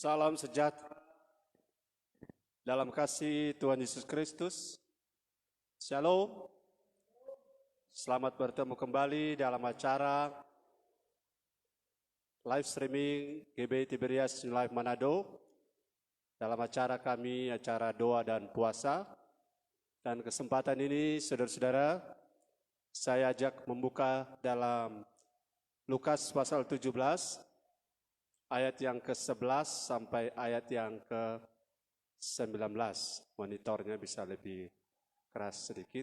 Salam sejahtera dalam kasih Tuhan Yesus Kristus. Shalom. Selamat bertemu kembali dalam acara live streaming GBI Tiberias New Life Manado. Dalam acara kami, acara doa dan puasa. Dan kesempatan ini, saudara-saudara, saya ajak membuka dalam Lukas pasal 17, ayat yang ke-11 sampai ayat yang ke-19. Monitornya bisa lebih keras sedikit.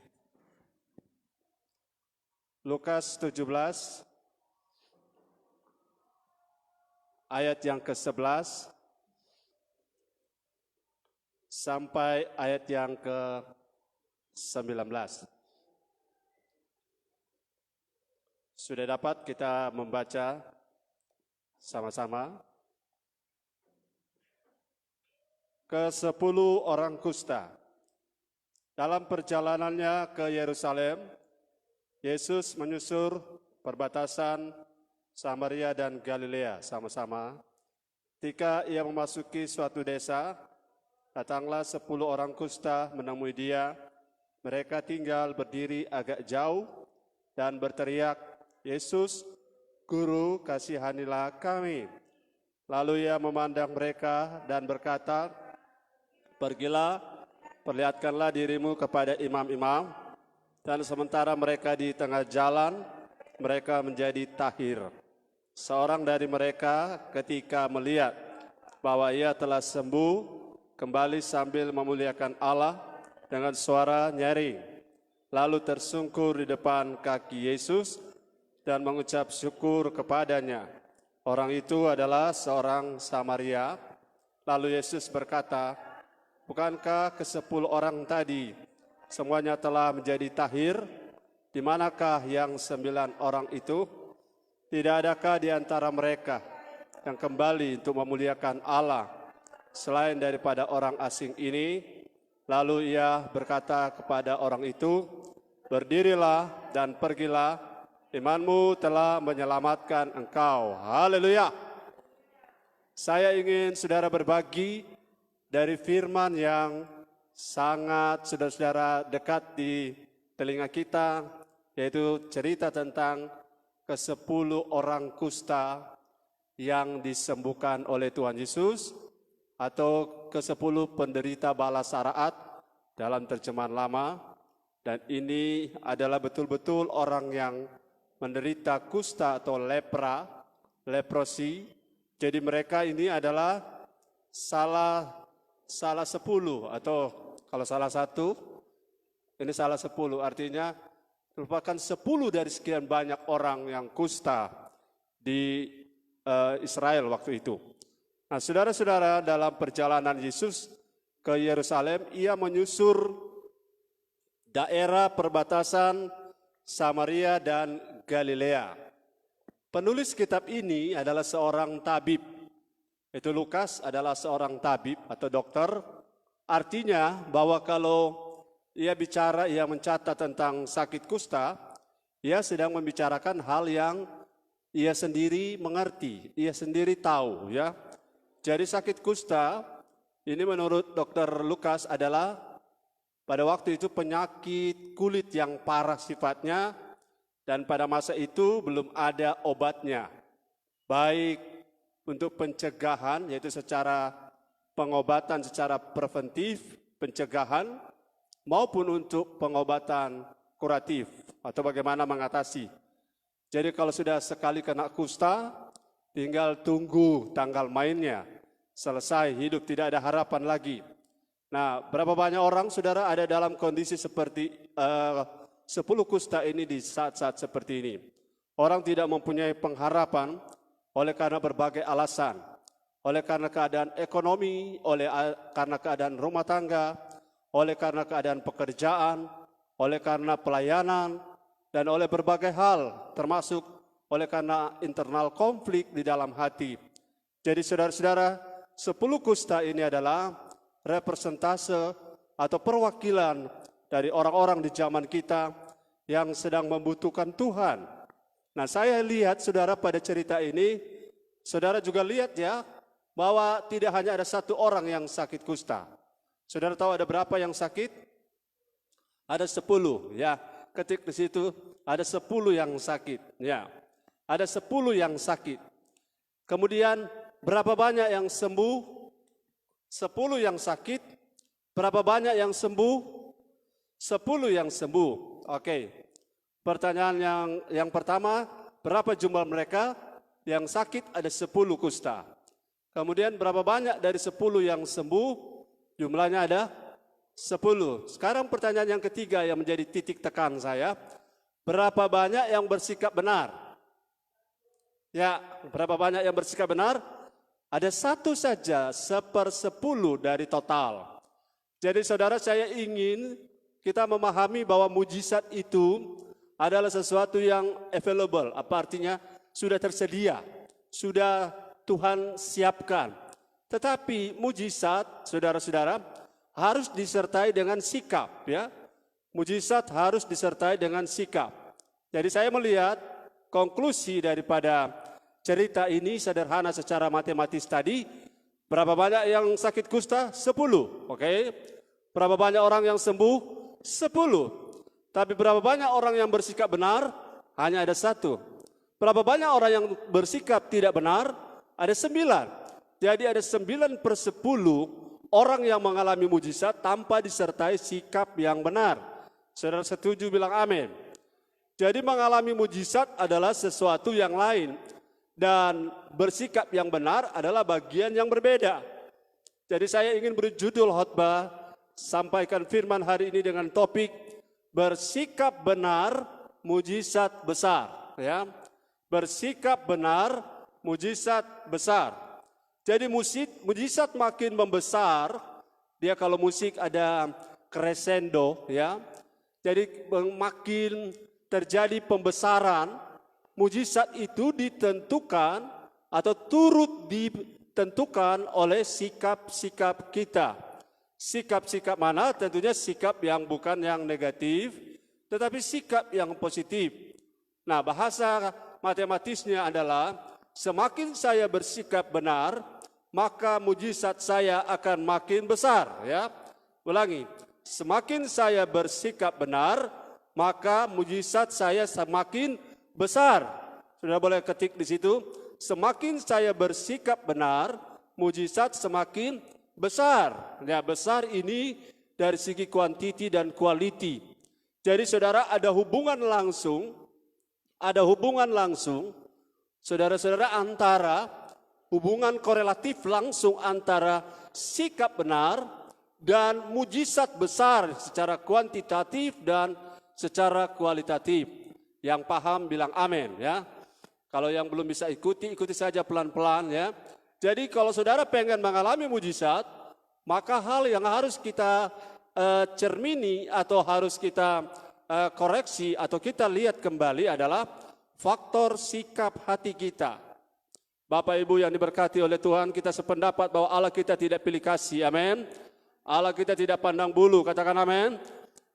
Lukas 17, ayat yang ke-11 sampai ayat yang ke-19. Sudah dapat kita membaca sama-sama. Ke-10 orang kusta. Dalam perjalanannya ke Yerusalem, Yesus menyusur perbatasan Samaria dan Galilea sama-sama. Ketika ia memasuki suatu desa, datanglah 10 orang kusta menemui dia. Mereka tinggal berdiri agak jauh dan berteriak, "Yesus, Guru, kasihanilah kami." Lalu ia memandang mereka dan berkata, "Pergilah, perlihatkanlah dirimu kepada imam-imam." Dan sementara mereka di tengah jalan, mereka menjadi tahir. Seorang dari mereka ketika melihat bahwa ia telah sembuh, kembali sambil memuliakan Allah dengan suara nyaring. Lalu tersungkur di depan kaki Yesus dan mengucap syukur kepadanya. Orang itu adalah seorang Samaria. Lalu Yesus berkata, "Bukankah ke-10 orang tadi semuanya telah menjadi tahir? Di manakah yang 9 orang itu? Tidak adakah di antara mereka yang kembali untuk memuliakan Allah selain daripada orang asing ini?" Lalu ia berkata kepada orang itu, "Berdirilah dan pergilah, imanmu telah menyelamatkan engkau." Haleluya. Saya ingin saudara berbagi dari firman yang sangat saudara-saudara dekat di telinga kita, yaitu cerita tentang ke-10 orang kusta yang disembuhkan oleh Tuhan Yesus, atau ke-10 penderita bala saraat dalam terjemahan lama. Dan ini adalah betul-betul orang yang menderita kusta atau leprosi. Jadi mereka ini adalah salah 10, atau kalau salah satu, ini salah 10, artinya merupakan 10 dari sekian banyak orang yang kusta di Israel waktu itu. Nah, saudara-saudara, dalam perjalanan Yesus ke Yerusalem, ia menyusur daerah perbatasan Samaria dan Galilea. Penulis kitab ini adalah seorang tabib. Itu Lukas adalah seorang tabib atau dokter. Artinya bahwa kalau ia bicara, ia mencatat tentang sakit kusta, ia sedang membicarakan hal yang ia sendiri mengerti, ia sendiri tahu, ya. Jadi sakit kusta ini menurut dokter Lukas adalah pada waktu itu penyakit kulit yang parah sifatnya, dan pada masa itu belum ada obatnya. Baik untuk pencegahan, yaitu secara pengobatan secara preventif, pencegahan, maupun untuk pengobatan kuratif atau bagaimana mengatasi. Jadi kalau sudah sekali kena kusta, tinggal tunggu tanggal mainnya. Selesai, hidup tidak ada harapan lagi. Nah, berapa banyak orang, saudara, ada dalam kondisi seperti 10 kusta ini di saat-saat seperti ini. Orang tidak mempunyai pengharapan oleh karena berbagai alasan. Oleh karena keadaan ekonomi, karena keadaan rumah tangga, oleh karena keadaan pekerjaan, oleh karena pelayanan, dan oleh berbagai hal, termasuk oleh karena internal konflik di dalam hati. Jadi saudara-saudara, 10 kusta ini adalah representase atau perwakilan dari orang-orang di zaman kita yang sedang membutuhkan Tuhan. Nah, saya lihat saudara pada cerita ini, saudara juga lihat ya, bahwa tidak hanya ada satu orang yang sakit kusta. Saudara tahu ada berapa yang sakit? Ada 10, ya. Ketik di situ ada 10 yang sakit, ya. Ada 10 yang sakit. Kemudian berapa banyak yang sembuh? 10 yang sakit. Berapa banyak yang sembuh? 10 yang sembuh. Oke. Pertanyaan yang pertama, berapa jumlah mereka? Yang sakit ada 10 kusta. Kemudian berapa banyak dari 10 yang sembuh? Jumlahnya ada 10. Sekarang pertanyaan yang ketiga yang menjadi titik tekan saya. Berapa banyak yang bersikap benar? Ya, berapa banyak yang bersikap benar? Ada satu saja 1/10 dari total. Jadi saudara, saya ingin kita memahami bahwa mujizat itu adalah sesuatu yang available. Apa artinya? Sudah tersedia, sudah Tuhan siapkan. Tetapi mujizat, saudara-saudara, harus disertai dengan sikap, ya. Mujizat harus disertai dengan sikap. Jadi saya melihat konklusi daripada cerita ini sederhana secara matematis tadi. Berapa banyak yang sakit kusta? 10, oke. Berapa banyak orang yang sembuh? 10. Tapi berapa banyak orang yang bersikap benar? Hanya ada 1. Berapa banyak orang yang bersikap tidak benar? Ada 9. Jadi ada 9/10 orang yang mengalami mujizat tanpa disertai sikap yang benar. Saudara setuju bilang amin. Jadi mengalami mujizat adalah sesuatu yang lain. Dan bersikap yang benar adalah bagian yang berbeda. Jadi saya ingin berjudul khotbah, sampaikan firman hari ini dengan topik bersikap benar, mujizat besar. Ya. Bersikap benar, mujizat besar. Jadi mujizat makin membesar, dia kalau musik ada crescendo, ya. Jadi makin terjadi pembesaran, mujizat itu ditentukan atau turut ditentukan oleh sikap-sikap kita. Sikap-sikap mana? Tentunya sikap yang bukan yang negatif, tetapi sikap yang positif. Nah, bahasa matematisnya adalah semakin saya bersikap benar, maka mujizat saya akan makin besar, ya. Ulangi, semakin saya bersikap benar, maka mujizat saya semakin besar. Sudah boleh ketik di situ, semakin saya bersikap benar, mujizat semakin besar. Ya, besar ini dari segi kuantiti dan quality. Jadi saudara, ada hubungan langsung, saudara-saudara, antara hubungan korelatif langsung antara sikap benar dan mujizat besar secara kuantitatif dan secara kualitatif. Yang paham bilang amin, ya. Kalau yang belum bisa ikuti saja pelan-pelan, ya. Jadi kalau saudara pengen mengalami mujizat, maka hal yang harus kita cermini atau harus kita koreksi atau kita lihat kembali adalah faktor sikap hati kita. Bapak Ibu yang diberkati oleh Tuhan, kita sependapat bahwa Allah kita tidak pilih kasih, amin. Allah kita tidak pandang bulu, katakan amin.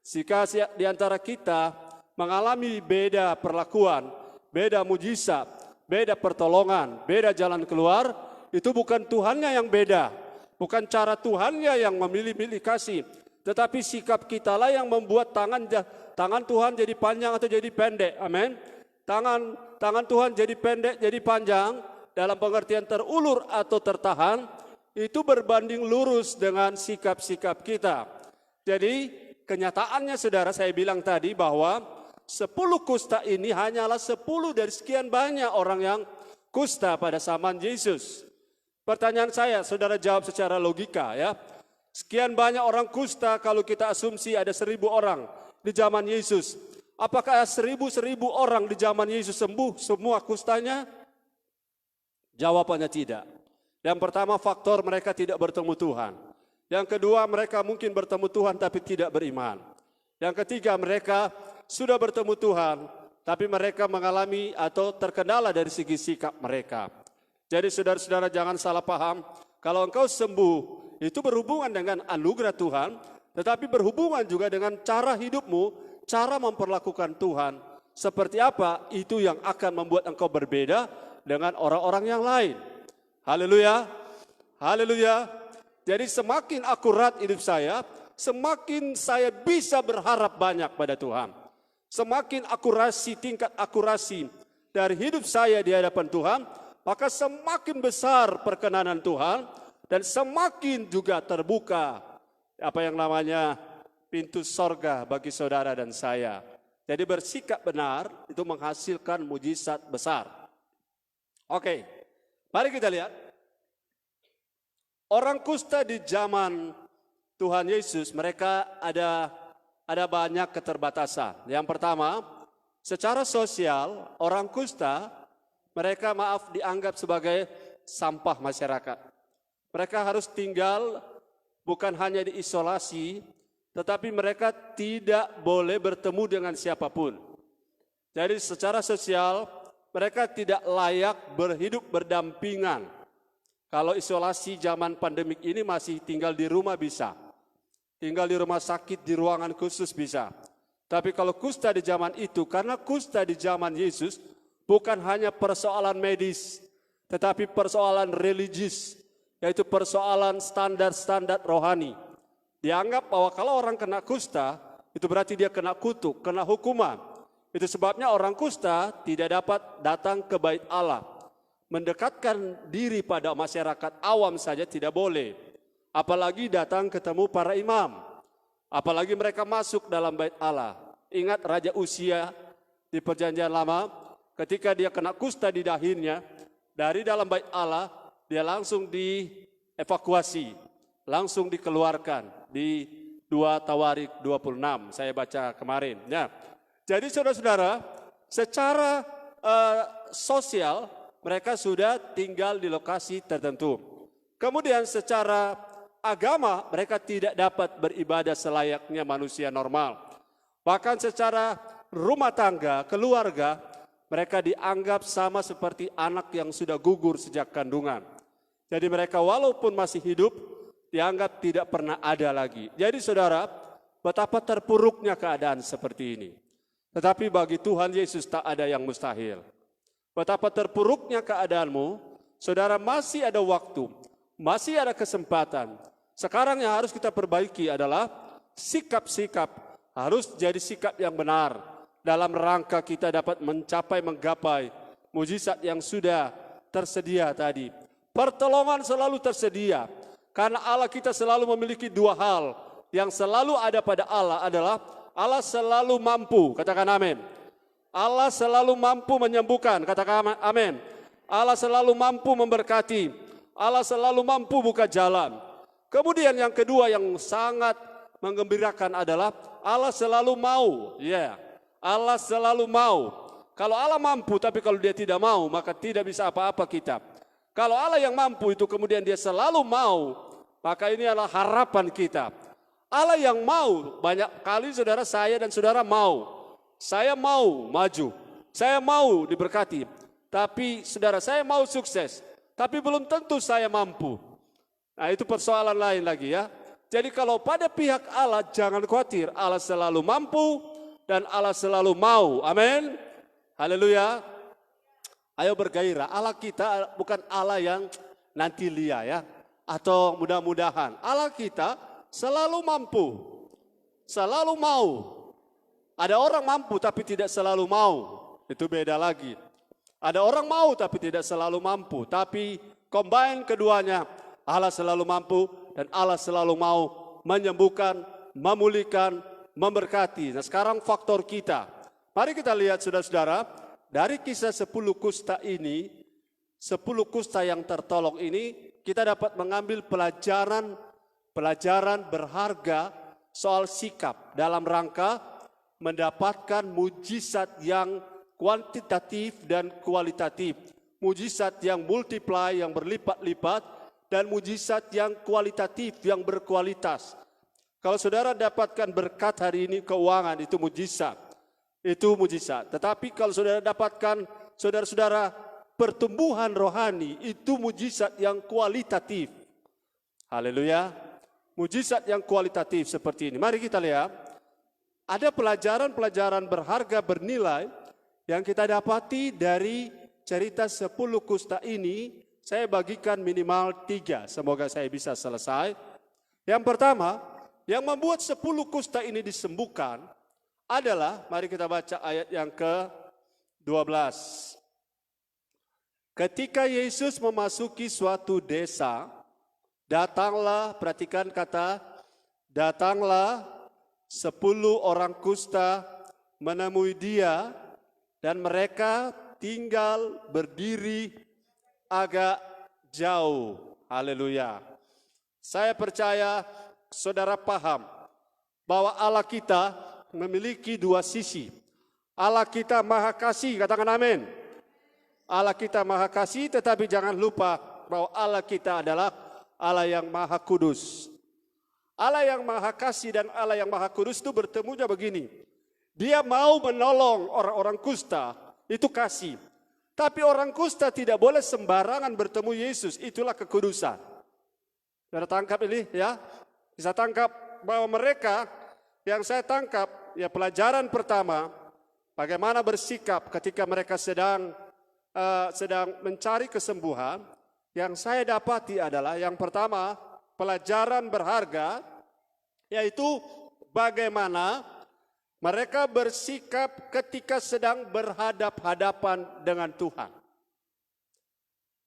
Jika di antara kita mengalami beda perlakuan, beda mujizat, beda pertolongan, beda jalan keluar, itu bukan Tuhannya yang beda, bukan cara Tuhannya yang memilih-pilih kasih, tetapi sikap kita lah yang membuat tangan Tuhan jadi panjang atau jadi pendek, amin. Tangan Tuhan jadi pendek, jadi panjang, dalam pengertian terulur atau tertahan, itu berbanding lurus dengan sikap-sikap kita. Jadi kenyataannya saudara, saya bilang tadi bahwa 10 kusta ini hanyalah 10 dari sekian banyak orang yang kusta pada zaman Yesus. Pertanyaan saya, saudara jawab secara logika, ya. Sekian banyak orang kusta, kalau kita asumsi ada 1000 orang di zaman Yesus. Apakah 1000 orang di zaman Yesus sembuh semua kustanya? Jawabannya tidak. Yang pertama, faktor mereka tidak bertemu Tuhan. Yang kedua, mereka mungkin bertemu Tuhan tapi tidak beriman. Yang ketiga, mereka sudah bertemu Tuhan tapi mereka mengalami atau terkendala dari segi sikap mereka. Jadi saudara-saudara jangan salah paham, kalau engkau sembuh itu berhubungan dengan anugerah Tuhan, tetapi berhubungan juga dengan cara hidupmu, cara memperlakukan Tuhan. Seperti apa itu yang akan membuat engkau berbeda dengan orang-orang yang lain. Haleluya. Haleluya. Jadi semakin akurat hidup saya, semakin saya bisa berharap banyak pada Tuhan. Semakin akurasi, tingkat akurasi dari hidup saya di hadapan Tuhan, maka semakin besar perkenanan Tuhan dan semakin juga terbuka apa yang namanya pintu sorga bagi saudara dan saya. Jadi bersikap benar itu menghasilkan mujizat besar. Oke, mari kita lihat. Orang kusta di zaman Tuhan Yesus, mereka ada banyak keterbatasan. Yang pertama, secara sosial, orang kusta, mereka dianggap sebagai sampah masyarakat. Mereka harus tinggal bukan hanya diisolasi, tetapi mereka tidak boleh bertemu dengan siapapun. Jadi secara sosial, mereka tidak layak berhidup berdampingan. Kalau isolasi zaman pandemik ini masih tinggal di rumah bisa. Tinggal di rumah sakit, di ruangan khusus bisa. Tapi kalau kusta di zaman itu, karena kusta di zaman Yesus bukan hanya persoalan medis, tetapi persoalan religius, yaitu persoalan standar-standar rohani. Dianggap bahwa kalau orang kena kusta, itu berarti dia kena kutuk, kena hukuman. Itu sebabnya orang kusta tidak dapat datang ke bait Allah. Mendekatkan diri pada masyarakat awam saja tidak boleh. Apalagi datang ketemu para imam. Apalagi mereka masuk dalam bait Allah. Ingat Raja Usia di Perjanjian Lama, ketika dia kena kusta di dahinya, dari dalam bait Allah, dia langsung dievakuasi, langsung dikeluarkan di 2 Tawarik 26, saya baca kemarin. Ya. Jadi saudara-saudara, secara sosial, mereka sudah tinggal di lokasi tertentu. Kemudian secara agama mereka tidak dapat beribadah selayaknya manusia normal. Bahkan secara rumah tangga, keluarga, mereka dianggap sama seperti anak yang sudah gugur sejak kandungan. Jadi mereka walaupun masih hidup, dianggap tidak pernah ada lagi. Jadi saudara, betapa terpuruknya keadaan seperti ini. Tetapi bagi Tuhan Yesus tak ada yang mustahil. Betapa terpuruknya keadaanmu, saudara, masih ada waktu, masih ada kesempatan. Sekarang yang harus kita perbaiki adalah sikap-sikap, harus jadi sikap yang benar dalam rangka kita dapat menggapai mujizat yang sudah tersedia tadi. Pertolongan selalu tersedia, karena Allah kita selalu memiliki dua hal. Yang selalu ada pada Allah adalah Allah selalu mampu, katakan amin. Allah selalu mampu menyembuhkan, katakan amin. Allah selalu mampu memberkati. Allah selalu mampu buka jalan. Kemudian yang kedua yang sangat menggembirakan adalah Allah selalu mau. Ya, Allah selalu mau. Kalau Allah mampu tapi kalau dia tidak mau, maka tidak bisa apa-apa kita. Kalau Allah yang mampu itu kemudian dia selalu mau, maka ini adalah harapan kita. Allah yang mau, banyak kali saudara, saya dan saudara mau. Saya mau maju, saya mau diberkati, tapi saudara saya mau sukses, tapi belum tentu saya mampu. Nah itu persoalan lain lagi ya. Jadi kalau pada pihak Allah jangan khawatir, Allah selalu mampu dan Allah selalu mau, amin. Haleluya. Ayo bergairah, Allah kita bukan Allah yang nanti lia ya, atau mudah-mudahan. Allah kita selalu mampu, selalu mau. Ada orang mampu tapi tidak selalu mau, itu beda lagi. Ada orang mau tapi tidak selalu mampu, tapi combine keduanya, Allah selalu mampu dan Allah selalu mau menyembuhkan, memulihkan, memberkati. Nah sekarang faktor kita, mari kita lihat saudara-saudara, dari kisah 10 kusta ini, 10 kusta yang tertolong ini, kita dapat mengambil pelajaran berharga soal sikap dalam rangka mendapatkan mujizat yang kuantitatif dan kualitatif. Mujizat yang multiply, yang berlipat-lipat, dan mujizat yang kualitatif, yang berkualitas. Kalau saudara dapatkan berkat hari ini keuangan, itu mujizat. Itu mujizat. Tetapi kalau saudara dapatkan, saudara-saudara, pertumbuhan rohani, itu mujizat yang kualitatif. Haleluya. Mujizat yang kualitatif seperti ini. Mari kita lihat. Ada pelajaran-pelajaran berharga bernilai yang kita dapati dari cerita 10 kusta ini saya bagikan minimal 3, semoga saya bisa selesai. Yang pertama, yang membuat 10 kusta ini disembuhkan adalah, mari kita baca ayat yang ke-12. Ketika Yesus memasuki suatu desa, datanglah, perhatikan kata, datanglah 10 orang kusta menemui dia dan mereka tinggal berdiri agak jauh. Haleluya. Saya percaya saudara paham bahwa Allah kita memiliki 2 sisi. Allah kita Maha Kasih, katakan amin. Allah kita Maha Kasih, tetapi jangan lupa bahwa Allah kita adalah Allah yang Maha Kudus. Allah yang Maha Kasih dan Allah yang Maha Kudus itu bertemunya begini. Dia mau menolong orang-orang kusta, itu kasih. Tapi orang kusta tidak boleh sembarangan bertemu Yesus, itulah kekudusan. Saudara tangkap ini ya, bisa tangkap bahwa mereka yang saya tangkap, ya pelajaran pertama, bagaimana bersikap ketika mereka sedang mencari kesembuhan. Yang saya dapati adalah yang pertama, pelajaran berharga, yaitu bagaimana mereka bersikap ketika sedang berhadap-hadapan dengan Tuhan.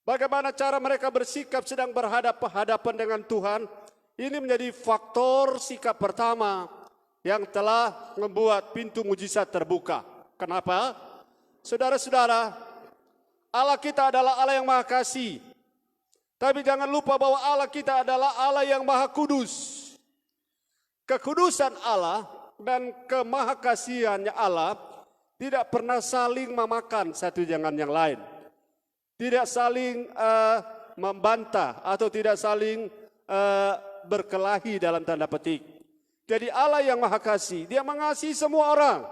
Bagaimana cara mereka bersikap sedang berhadap-hadapan dengan Tuhan? Ini menjadi faktor sikap pertama yang telah membuat pintu mujizat terbuka. Kenapa? Saudara-saudara, Allah kita adalah Allah yang Maha Kasih. Tapi jangan lupa bahwa Allah kita adalah Allah yang Maha Kudus. Kekudusan Allah dan kemahakasihannya Allah tidak pernah saling memakan satu dengan yang lain. Tidak saling membantah atau tidak saling berkelahi dalam tanda petik. Jadi Allah yang Maha Kasih, Dia mengasihi semua orang.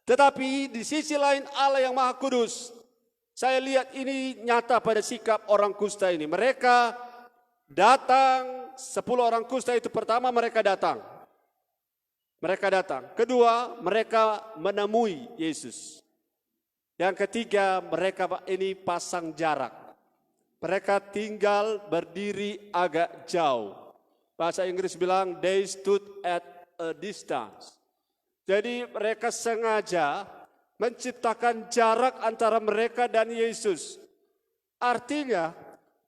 Tetapi di sisi lain Allah yang Maha Kudus, saya lihat ini nyata pada sikap orang kusta ini. Mereka datang, 10 orang kusta itu pertama mereka datang. Mereka datang. Kedua, mereka menemui Yesus. Yang ketiga, mereka ini pasang jarak. Mereka tinggal berdiri agak jauh. Bahasa Inggris bilang, they stood at a distance. Jadi mereka sengaja menciptakan jarak antara mereka dan Yesus. Artinya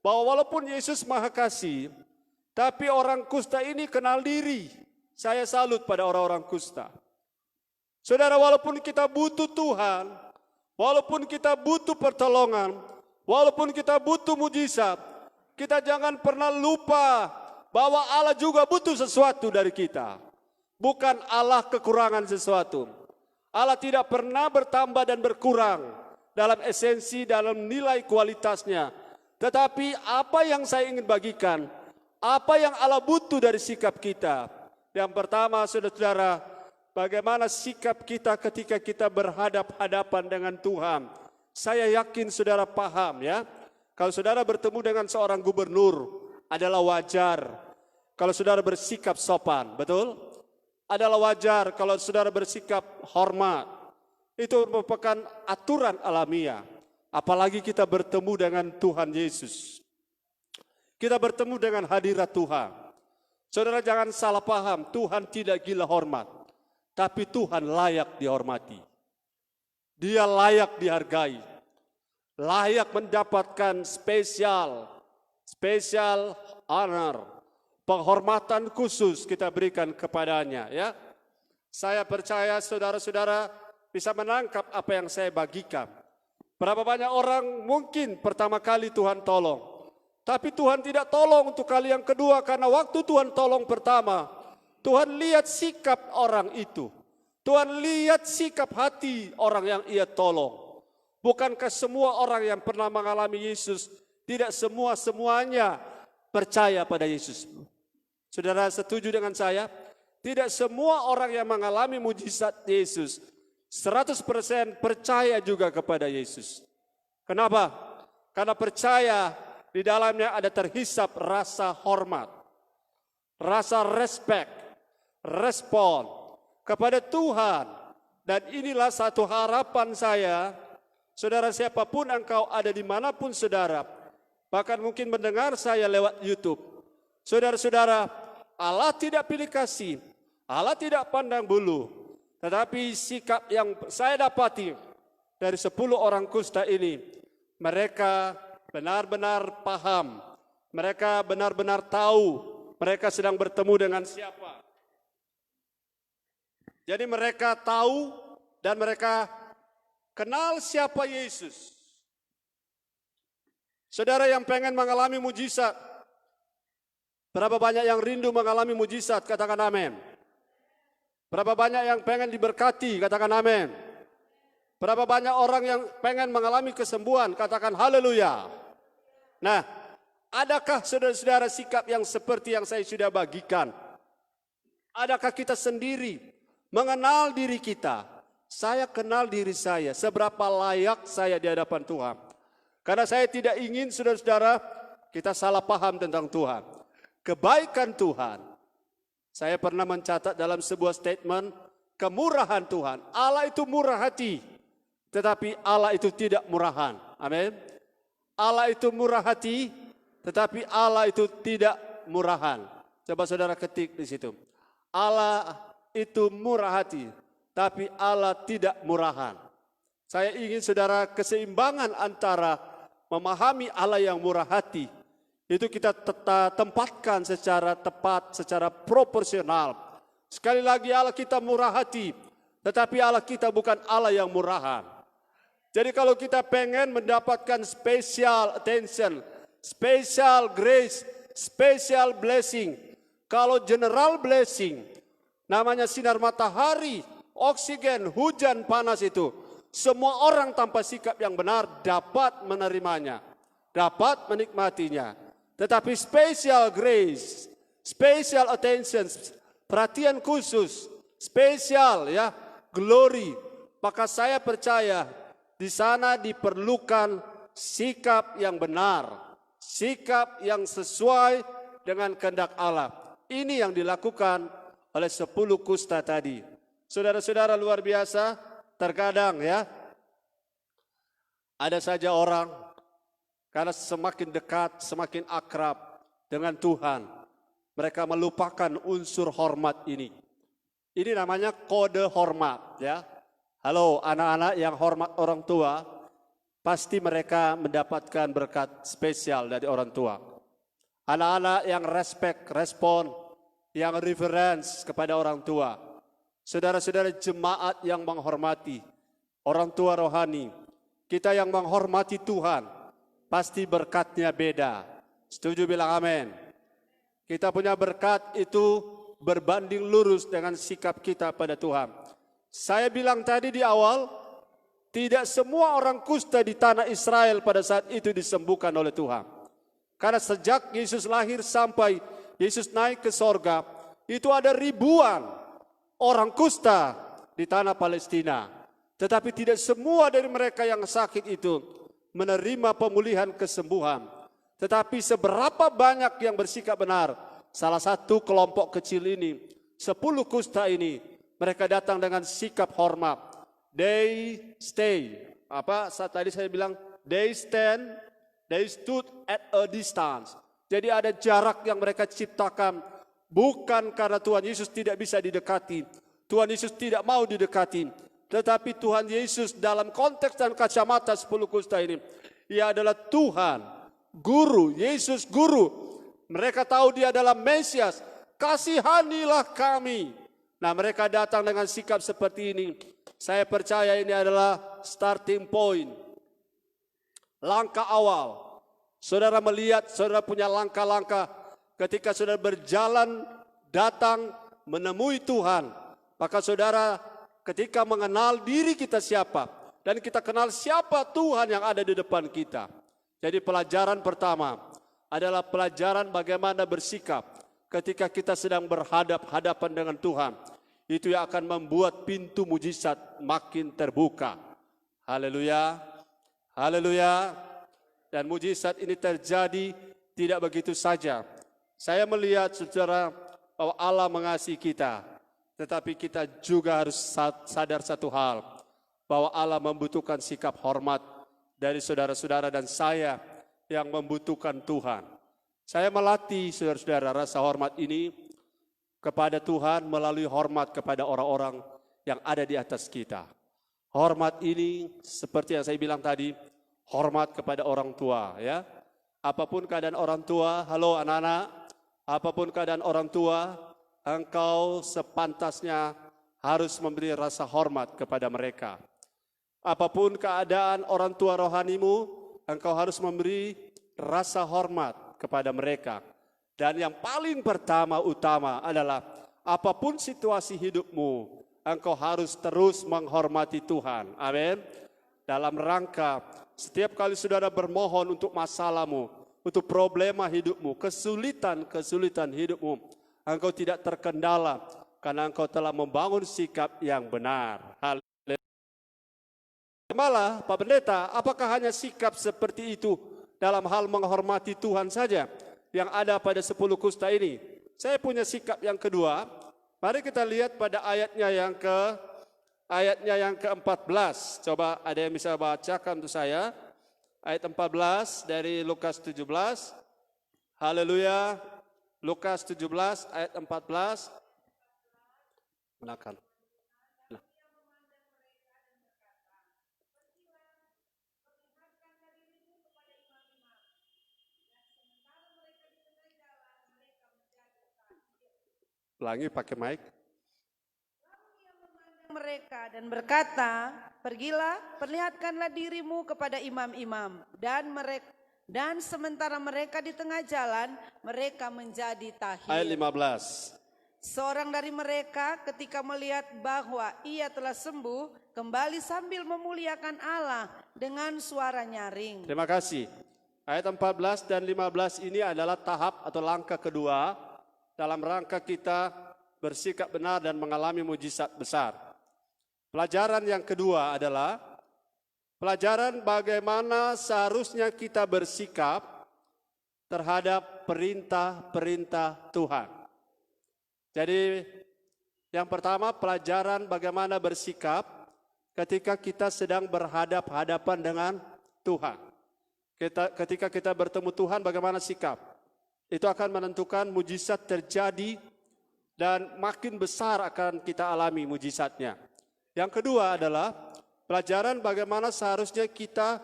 bahwa walaupun Yesus Maha Kasih, tapi orang kusta ini kenal diri. Saya salut pada orang-orang kusta. Saudara, walaupun kita butuh Tuhan, walaupun kita butuh pertolongan, walaupun kita butuh mujizat, kita jangan pernah lupa bahwa Allah juga butuh sesuatu dari kita. Bukan Allah kekurangan sesuatu. Allah tidak pernah bertambah dan berkurang dalam esensi, dalam nilai kualitasnya. Tetapi apa yang saya ingin bagikan, apa yang Allah butuh dari sikap kita. Yang pertama, saudara-saudara, bagaimana sikap kita ketika kita berhadap-hadapan dengan Tuhan. Saya yakin saudara paham ya. Kalau saudara bertemu dengan seorang gubernur, adalah wajar kalau saudara bersikap sopan, betul? Adalah wajar kalau saudara bersikap hormat. Itu merupakan aturan alamiah. Apalagi kita bertemu dengan Tuhan Yesus. Kita bertemu dengan hadirat Tuhan. Saudara jangan salah paham, Tuhan tidak gila hormat. Tapi Tuhan layak dihormati. Dia layak dihargai. Layak mendapatkan spesial honor. Penghormatan khusus kita berikan kepadanya ya. Saya percaya saudara-saudara bisa menangkap apa yang saya bagikan. Berapa banyak orang mungkin pertama kali Tuhan tolong. Tapi Tuhan tidak tolong untuk kali yang kedua karena waktu Tuhan tolong pertama, Tuhan lihat sikap orang itu. Tuhan lihat sikap hati orang yang ia tolong. Bukankah semua orang yang pernah mengalami Yesus, tidak semuanya percaya pada Yesus? Saudara setuju dengan saya? Tidak semua orang yang mengalami mujizat Yesus 100% percaya juga kepada Yesus. Kenapa? Karena percaya di dalamnya ada terhisap rasa hormat, rasa respect, respon kepada Tuhan. Dan inilah satu harapan saya saudara siapapun engkau ada dimanapun saudara, bahkan mungkin mendengar saya lewat YouTube. Saudara-saudara, Allah tidak pilih kasih, Allah tidak pandang bulu, tetapi sikap yang saya dapati dari 10 orang kusta ini, mereka benar-benar paham, mereka benar-benar tahu mereka sedang bertemu dengan siapa. Jadi mereka tahu dan mereka kenal siapa Yesus. Saudara yang pengen mengalami mujizat, berapa banyak yang rindu mengalami mujizat? Katakan amin. Berapa banyak yang pengen diberkati? Katakan amin. Berapa banyak orang yang pengen mengalami kesembuhan? Katakan haleluya. Nah, adakah saudara-saudara sikap yang seperti yang saya sudah bagikan? Adakah kita sendiri mengenal diri kita? Saya kenal diri saya, seberapa layak saya di hadapan Tuhan. Karena saya tidak ingin saudara-saudara kita salah paham tentang Tuhan. Kebaikan Tuhan. Saya pernah mencatat dalam sebuah statement, kemurahan Tuhan. Allah itu murah hati, tetapi Allah itu tidak murahan. Amin. Allah itu murah hati, tetapi Allah itu tidak murahan. Coba saudara ketik di situ. Allah itu murah hati, tapi Allah tidak murahan. Saya ingin saudara keseimbangan antara memahami Allah yang murah hati, itu kita tempatkan secara tepat, secara proporsional. Sekali lagi Allah kita murah hati, tetapi Allah kita bukan Allah yang murahan. Jadi kalau kita pengen mendapatkan special attention, special grace, special blessing, kalau general blessing, namanya sinar matahari, oksigen, hujan panas itu, semua orang tanpa sikap yang benar dapat menerimanya, dapat menikmatinya. Tetapi special grace, special attention, perhatian khusus, spesial ya, glory, maka saya percaya di sana diperlukan sikap yang benar, sikap yang sesuai dengan kehendak Allah. Ini yang dilakukan oleh 10 kusta tadi. Saudara-saudara luar biasa, terkadang ya, ada saja orang karena semakin dekat, semakin akrab dengan Tuhan, mereka melupakan unsur hormat ini. Ini namanya kode hormat ya. Halo anak-anak yang hormat orang tua, pasti mereka mendapatkan berkat spesial dari orang tua. Anak-anak yang respect, respon, yang reverence kepada orang tua. Saudara-saudara jemaat yang menghormati orang tua rohani, kita yang menghormati Tuhan, pasti berkatnya beda. Setuju bilang amin. Kita punya berkat itu berbanding lurus dengan sikap kita pada Tuhan. Saya bilang tadi di awal, tidak semua orang kusta di tanah Israel pada saat itu disembuhkan oleh Tuhan. Karena sejak Yesus lahir sampai Yesus naik ke sorga, itu ada ribuan orang kusta di tanah Palestina. Tetapi tidak semua dari mereka yang sakit itu menerima pemulihan kesembuhan. Tetapi seberapa banyak yang bersikap benar, salah satu kelompok kecil ini, 10 kusta ini, mereka datang dengan sikap hormat. They stay. Saat tadi saya bilang, they stood at a distance. Jadi ada jarak yang mereka ciptakan, bukan karena Tuhan Yesus tidak bisa didekati, Tuhan Yesus tidak mau didekati, tetapi Tuhan Yesus dalam konteks dan kacamata 10 kusta ini, Ia adalah Tuhan, Guru, Yesus Guru. Mereka tahu Dia adalah Mesias, kasihanilah kami. Nah mereka datang dengan sikap seperti ini. Saya percaya ini adalah starting point, langkah awal. Saudara melihat, saudara punya langkah-langkah ketika saudara berjalan datang menemui Tuhan. Maka saudara ketika mengenal diri kita siapa dan kita kenal siapa Tuhan yang ada di depan kita. Jadi pelajaran pertama adalah pelajaran bagaimana bersikap ketika kita sedang berhadap-hadapan dengan Tuhan. Itu yang akan membuat pintu mujizat makin terbuka. Haleluya. Haleluya. Dan mujizat ini terjadi tidak begitu saja. Saya melihat saudara bahwa Allah mengasihi kita. Tetapi kita juga harus sadar satu hal. bahwa Allah membutuhkan sikap hormat dari saudara-saudara dan saya yang membutuhkan Tuhan. Saya melatih saudara-saudara rasa hormat ini kepada Tuhan melalui hormat kepada orang-orang yang ada di atas kita. Hormat ini seperti yang saya bilang tadi, hormat kepada orang tua, ya. Apapun keadaan orang tua, halo anak-anak, apapun keadaan orang tua, engkau sepantasnya harus memberi rasa hormat kepada mereka. Apapun keadaan orang tua rohanimu, engkau harus memberi rasa hormat kepada mereka. Dan yang paling utama adalah apapun situasi hidupmu, engkau harus terus menghormati Tuhan. Amin. Dalam rangka setiap kali saudara bermohon untuk masalahmu, untuk problema hidupmu, kesulitan hidupmu, engkau tidak terkendala karena engkau telah membangun sikap yang benar. Malah, Pak Pendeta, apakah hanya sikap seperti itu dalam hal menghormati Tuhan saja yang ada pada 10 kusta ini? Saya punya sikap yang kedua. Mari kita lihat pada ayatnya yang ke-14. Coba ada yang bisa bacakan untuk saya. Ayat 14 dari Lukas 17. Haleluya. Lukas 17 ayat 14. Menakan. Ulangi pakai mic. Mereka dan berkata, pergilah, perlihatkanlah dirimu kepada imam-imam, dan sementara mereka di tengah jalan, mereka menjadi tahir. Ayat 15. Seorang dari mereka ketika melihat bahwa ia telah sembuh, kembali sambil memuliakan Allah dengan suara nyaring. Terima kasih. Ayat 14 dan 15 ini adalah tahap atau langkah kedua dalam rangka kita bersikap benar dan mengalami mujizat besar. Pelajaran yang kedua adalah pelajaran bagaimana seharusnya kita bersikap terhadap perintah-perintah Tuhan. Jadi yang pertama pelajaran bagaimana bersikap ketika kita sedang berhadap-hadapan dengan Tuhan. Ketika kita bertemu Tuhan bagaimana sikap? Itu akan menentukan mujizat terjadi dan makin besar akan kita alami mujizatnya. Yang kedua adalah pelajaran bagaimana seharusnya kita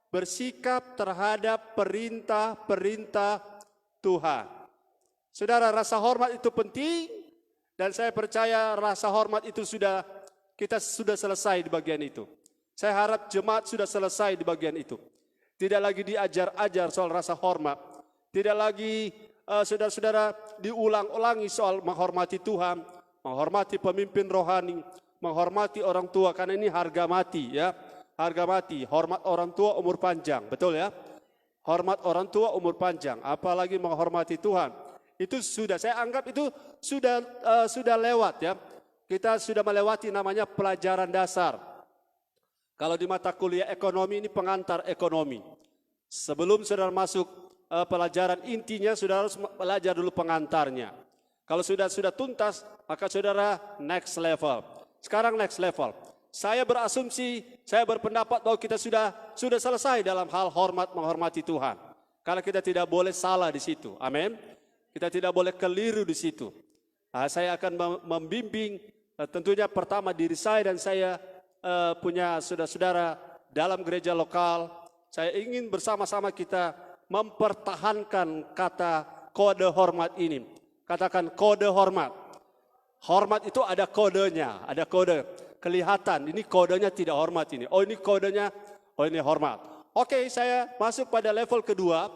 bersikap terhadap perintah-perintah Tuhan. Saudara, rasa hormat itu penting dan saya percaya rasa hormat itu kita sudah selesai di bagian itu. Saya harap jemaat sudah selesai di bagian itu. Tidak lagi diajar-ajar soal rasa hormat. Tidak lagi saudara-saudara diulang-ulangi soal menghormati Tuhan, menghormati pemimpin rohani, menghormati orang tua karena ini harga mati ya. Harga mati, hormat orang tua umur panjang, betul ya? Hormat orang tua umur panjang, apalagi menghormati Tuhan. Itu sudah saya anggap itu sudah lewat ya. Kita sudah melewati namanya pelajaran dasar. Kalau di mata kuliah ekonomi ini pengantar ekonomi. Sebelum saudara masuk pelajaran intinya, saudara harus belajar dulu pengantarnya. Kalau sudah tuntas, maka saudara next level. Sekarang next level. Saya berasumsi, saya berpendapat bahwa kita sudah selesai dalam hal menghormati Tuhan. Karena kita tidak boleh salah di situ. Amin. Kita tidak boleh keliru di situ. Saya akan membimbing tentunya pertama diri saya dan saya punya saudara-saudara dalam gereja lokal. Saya ingin bersama-sama kita mempertahankan kata kode hormat ini. Katakan kode hormat. Hormat itu ada kodenya, ada kode. Kelihatan, ini kodenya tidak hormat ini. Oh ini kodenya, oh ini hormat. Oke, saya masuk pada level kedua.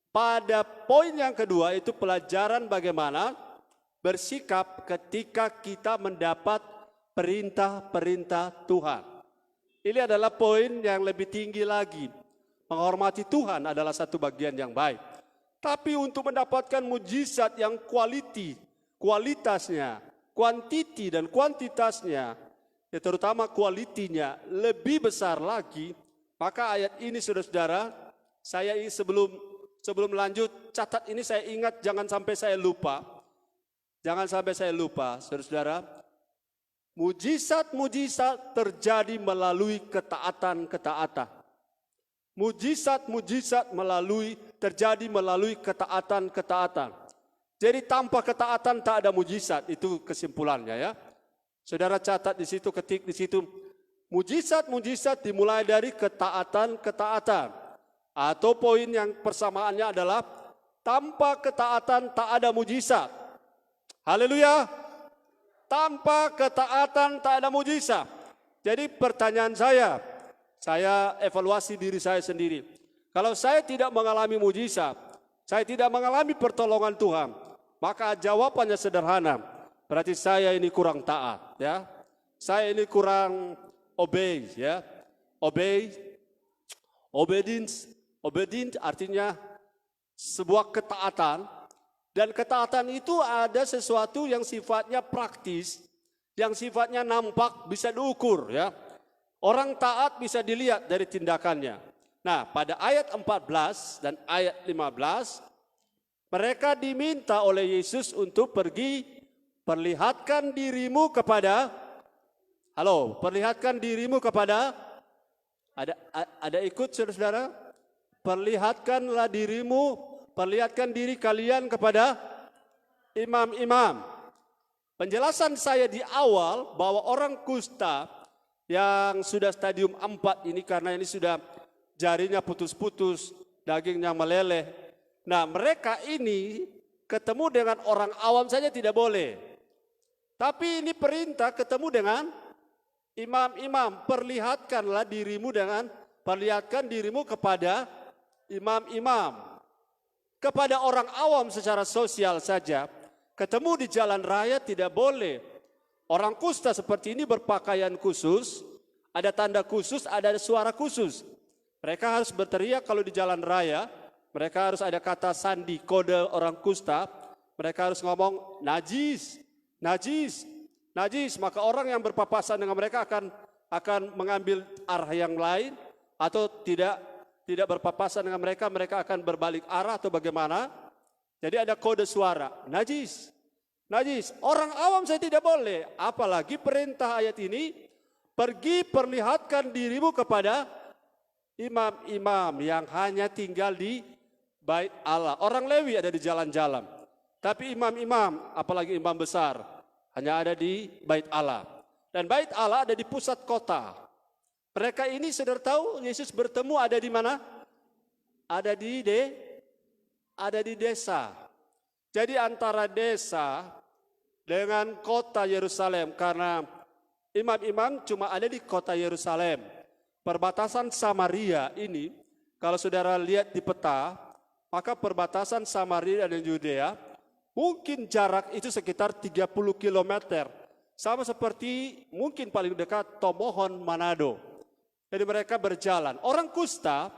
Pada poin yang kedua itu pelajaran bagaimana bersikap ketika kita mendapat perintah-perintah Tuhan. Ini adalah poin yang lebih tinggi lagi. Menghormati Tuhan adalah satu bagian yang baik. Tapi untuk mendapatkan mujizat yang kualitasnya, kuantiti dan kuantitasnya, ya terutama kualitinya lebih besar lagi, maka ayat ini saudara-saudara, saya sebelum lanjut, catat ini saya ingat, jangan sampai saya lupa. Jangan sampai saya lupa, saudara-saudara. Mujizat-mujizat terjadi melalui ketaatan-ketaatan. Mujizat-mujizat terjadi melalui ketaatan-ketaatan. Jadi tanpa ketaatan tak ada mujizat, itu kesimpulannya ya. Saudara catat di situ, ketik di situ. Mujizat-mujizat dimulai dari ketaatan-ketaatan. Atau poin yang persamaannya adalah tanpa ketaatan tak ada mujizat. Haleluya. Tanpa ketaatan tak ada mujizat. Jadi pertanyaan saya evaluasi diri saya sendiri. Kalau saya tidak mengalami mujizat, saya tidak mengalami pertolongan Tuhan, maka jawabannya sederhana. Berarti saya ini kurang taat, ya. Saya ini kurang obey, ya. Obedience artinya sebuah ketaatan. Dan ketaatan itu ada sesuatu yang sifatnya praktis, yang sifatnya nampak, bisa diukur ya. Orang taat bisa dilihat dari tindakannya. Nah, pada ayat 14 dan ayat 15, mereka diminta oleh Yesus untuk pergi perlihatkan dirimu kepada, perlihatkan dirimu kepada, ada ikut saudara-saudara? Perlihatkanlah dirimu, perlihatkan diri kalian kepada imam-imam. Penjelasan saya di awal bahwa orang kusta yang sudah stadium 4 ini, karena ini sudah jarinya putus-putus, dagingnya meleleh. Nah, mereka ini ketemu dengan orang awam saja tidak boleh. Tapi ini perintah ketemu dengan imam-imam. Perlihatkanlah dirimu perlihatkan dirimu kepada imam-imam. Kepada orang awam secara sosial saja, ketemu di jalan raya tidak boleh. Orang kusta seperti ini berpakaian khusus, ada tanda khusus, ada suara khusus. Mereka harus berteriak kalau di jalan raya, mereka harus ada kata sandi, kode orang kusta. Mereka harus ngomong najis, najis, najis. Maka orang yang berpapasan dengan mereka akan mengambil arah yang lain atau tidak berpapasan dengan mereka, mereka akan berbalik arah atau bagaimana. Jadi ada kode suara, najis, najis. Orang awam saya tidak boleh, apalagi perintah ayat ini, pergi perlihatkan dirimu kepada imam-imam yang hanya tinggal di bait Allah. Orang Lewi ada di jalan-jalan, tapi imam-imam, apalagi imam besar, hanya ada di bait Allah. Dan bait Allah ada di pusat kota. Mereka ini saudara tahu Yesus bertemu ada di mana? Ada di desa. Jadi antara desa dengan kota Yerusalem, karena imam-imam cuma ada di kota Yerusalem. Perbatasan Samaria ini, kalau saudara lihat di peta, maka perbatasan Samaria dan Yudea, mungkin jarak itu sekitar 30 km. Sama seperti mungkin paling dekat Tomohon, Manado. Jadi mereka berjalan. Orang kusta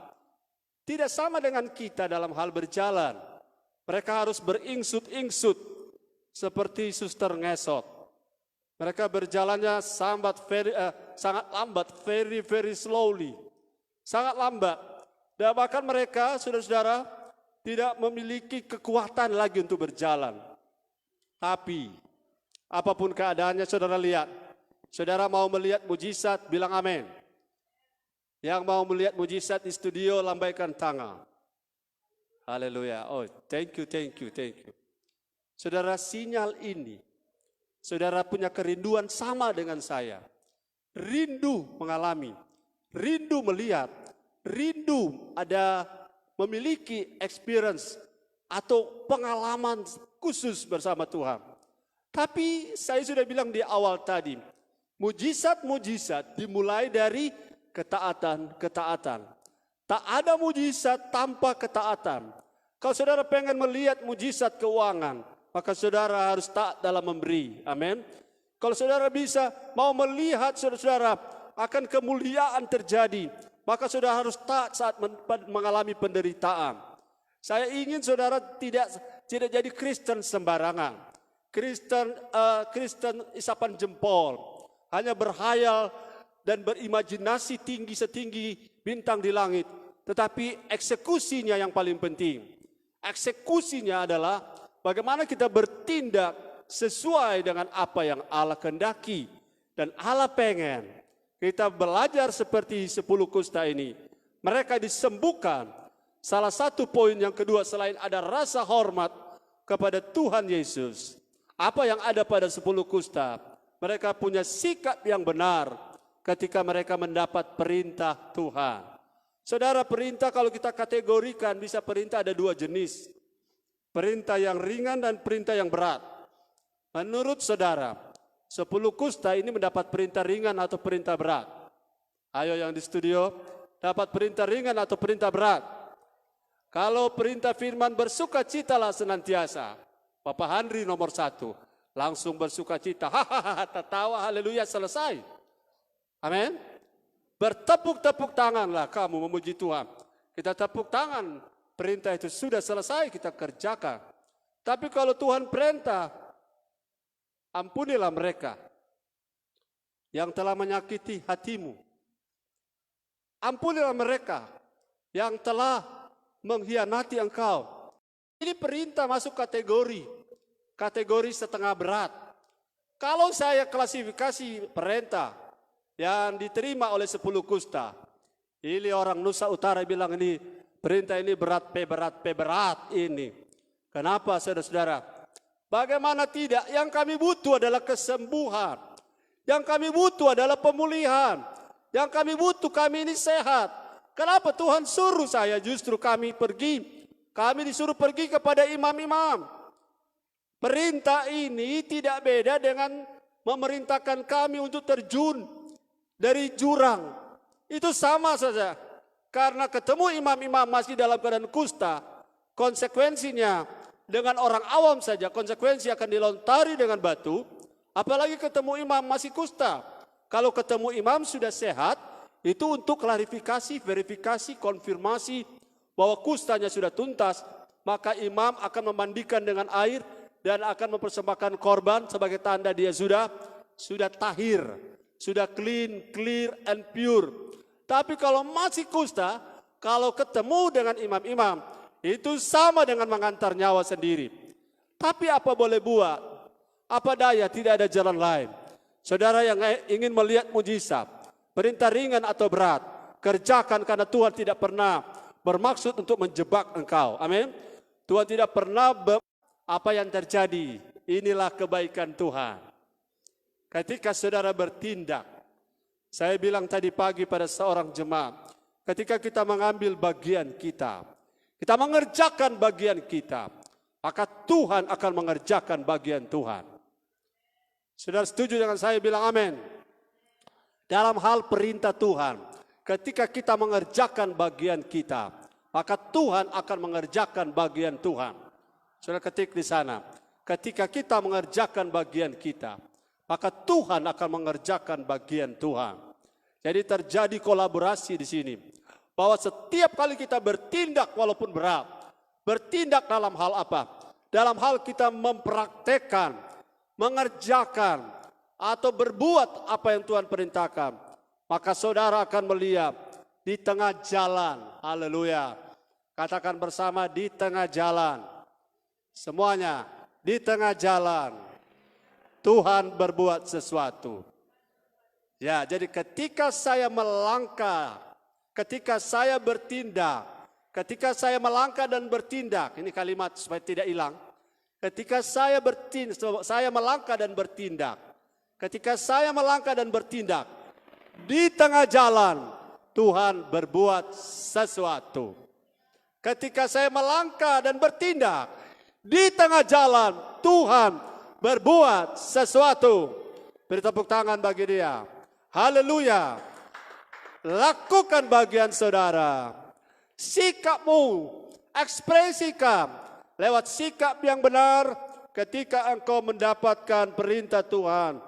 tidak sama dengan kita dalam hal berjalan. Mereka harus beringsut-ingsut seperti suster ngesot. Mereka berjalannya sangat lambat, very slowly. Sangat lambat. Dan bahkan mereka, saudara-saudara, tidak memiliki kekuatan lagi untuk berjalan. Tapi, apapun keadaannya saudara lihat. Saudara mau melihat mujizat, bilang amin. Yang mau melihat mujizat di studio, lambaikan tangan. Haleluya. Oh, thank you. Saudara, sinyal ini, saudara punya kerinduan sama dengan saya. Rindu mengalami, rindu melihat, rindu ada memiliki experience atau pengalaman khusus bersama Tuhan. Tapi saya sudah bilang di awal tadi, mujizat-mujizat dimulai dari ketaatan. Tak ada mujizat tanpa ketaatan. Kalau saudara pengen melihat mujizat keuangan, maka saudara harus taat dalam memberi. Amin. Kalau saudara mau melihat saudara akan kemuliaan terjadi, maka saudara harus taat saat mengalami penderitaan. Saya ingin saudara tidak jadi Kristen sembarangan. Kristen isapan jempol, hanya berhayal dan berimajinasi tinggi setinggi bintang di langit. Tetapi eksekusinya yang paling penting. Eksekusinya adalah bagaimana kita bertindak sesuai dengan apa yang Allah kehendaki. Dan Allah pengen kita belajar seperti 10 kusta ini. Mereka disembuhkan. Salah satu poin yang kedua selain ada rasa hormat kepada Tuhan Yesus. Apa yang ada pada 10 kusta? Mereka punya sikap yang benar ketika mereka mendapat perintah Tuhan. Saudara, perintah kalau kita kategorikan bisa perintah ada 2 jenis. Perintah yang ringan dan perintah yang berat. Menurut saudara, 10 kusta ini mendapat perintah ringan atau perintah berat? Ayo yang di studio, dapat perintah ringan atau perintah berat? Kalau perintah firman bersukacitalah senantiasa. Bapak Handri nomor 1, langsung bersukacita. Hahaha, tertawa, haleluya, selesai. Amin. Bertepuk-tepuk tanganlah kamu memuji Tuhan. Kita tepuk tangan, perintah itu sudah selesai kita kerjakan. Tapi kalau Tuhan perintah, ampunilah mereka yang telah menyakiti hatimu. Ampunilah mereka yang telah mengkhianati engkau. Ini perintah masuk kategori setengah berat. Kalau saya klasifikasi perintah yang diterima oleh 10 kusta, ini orang Nusa Utara bilang ini perintah ini berat ini. Kenapa saudara-saudara? Bagaimana tidak? Yang kami butuh adalah kesembuhan. Yang kami butuh adalah pemulihan. Yang kami butuh, kami ini sehat. Kenapa Tuhan suruh saya justru kami pergi? Kami disuruh pergi kepada imam-imam. Perintah ini tidak beda dengan memerintahkan kami untuk terjun dari jurang. Itu sama saja. Karena ketemu imam-imam masih dalam keadaan kusta, konsekuensinya dengan orang awam saja, konsekuensi akan dilontari dengan batu, apalagi ketemu imam masih kusta. Kalau ketemu imam sudah sehat, itu untuk klarifikasi, verifikasi, konfirmasi bahwa kustanya sudah tuntas, maka imam akan memandikan dengan air dan akan mempersembahkan korban sebagai tanda dia sudah tahir, sudah clean, clear, and pure. Tapi kalau masih kusta, kalau ketemu dengan imam-imam, itu sama dengan mengantar nyawa sendiri. Tapi apa boleh buat? Apa daya, tidak ada jalan lain. Saudara yang ingin melihat mujizat, perintah ringan atau berat, kerjakan karena Tuhan tidak pernah bermaksud untuk menjebak engkau. Amin. Tuhan tidak pernah apa yang terjadi, inilah kebaikan Tuhan. Ketika saudara bertindak, saya bilang tadi pagi pada seorang jemaat, ketika kita mengambil bagian kita mengerjakan bagian kita, maka Tuhan akan mengerjakan bagian Tuhan. Saudara setuju dengan saya, bilang amin. Dalam hal perintah Tuhan, ketika kita mengerjakan bagian kita, maka Tuhan akan mengerjakan bagian Tuhan. Saudara ketik di sana, ketika kita mengerjakan bagian kita, maka Tuhan akan mengerjakan bagian Tuhan. Jadi terjadi kolaborasi di sini. Bahwa setiap kali kita bertindak walaupun berat, bertindak dalam hal apa? Dalam hal kita mempraktekkan, mengerjakan, atau berbuat apa yang Tuhan perintahkan, maka saudara akan melihat di tengah jalan, haleluya. Katakan bersama, di tengah jalan. Semuanya, di tengah jalan, Tuhan berbuat sesuatu. Ya, jadi ketika saya melangkah, ketika saya bertindak, ketika saya melangkah dan bertindak, ini kalimat supaya tidak hilang. Ketika saya melangkah dan bertindak, ketika saya melangkah dan bertindak, di tengah jalan Tuhan berbuat sesuatu. Ketika saya melangkah dan bertindak, di tengah jalan Tuhan berbuat sesuatu. Beri tepuk tangan bagi dia. Haleluya. Lakukan bagian saudara. Sikapmu, ekspresikan lewat sikap yang benar ketika engkau mendapatkan perintah Tuhan.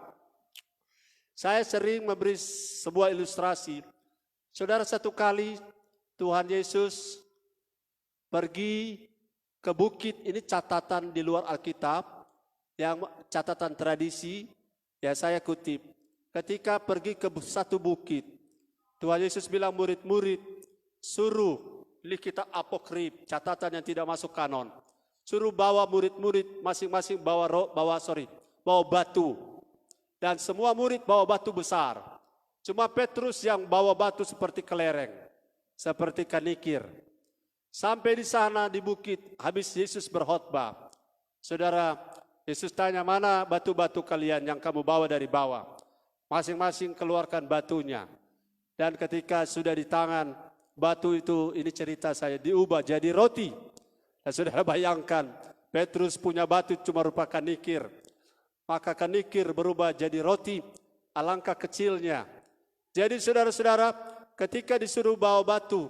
Saya sering memberi sebuah ilustrasi. Saudara, satu kali Tuhan Yesus pergi ke bukit, ini catatan di luar Alkitab, yang catatan tradisi, ya saya kutip. Ketika pergi ke satu bukit, Tuhan Yesus bilang murid-murid, suruh beli kitab apokrif, catatan yang tidak masuk kanon. Suruh bawa murid-murid masing-masing bawa batu. Dan semua murid bawa batu besar. Cuma Petrus yang bawa batu seperti kelereng, seperti kanikir. Sampai di sana di bukit, habis Yesus berkhotbah. Saudara, Yesus tanya, mana batu-batu kalian yang kamu bawa dari bawah? Masing-masing keluarkan batunya. Dan ketika sudah di tangan batu itu, ini cerita saya, diubah jadi roti. Dan saudara bayangkan, Petrus punya batu cuma rupa kanikir. Maka kanikir berubah jadi roti, alangkah kecilnya. Jadi saudara-saudara, ketika disuruh bawa batu,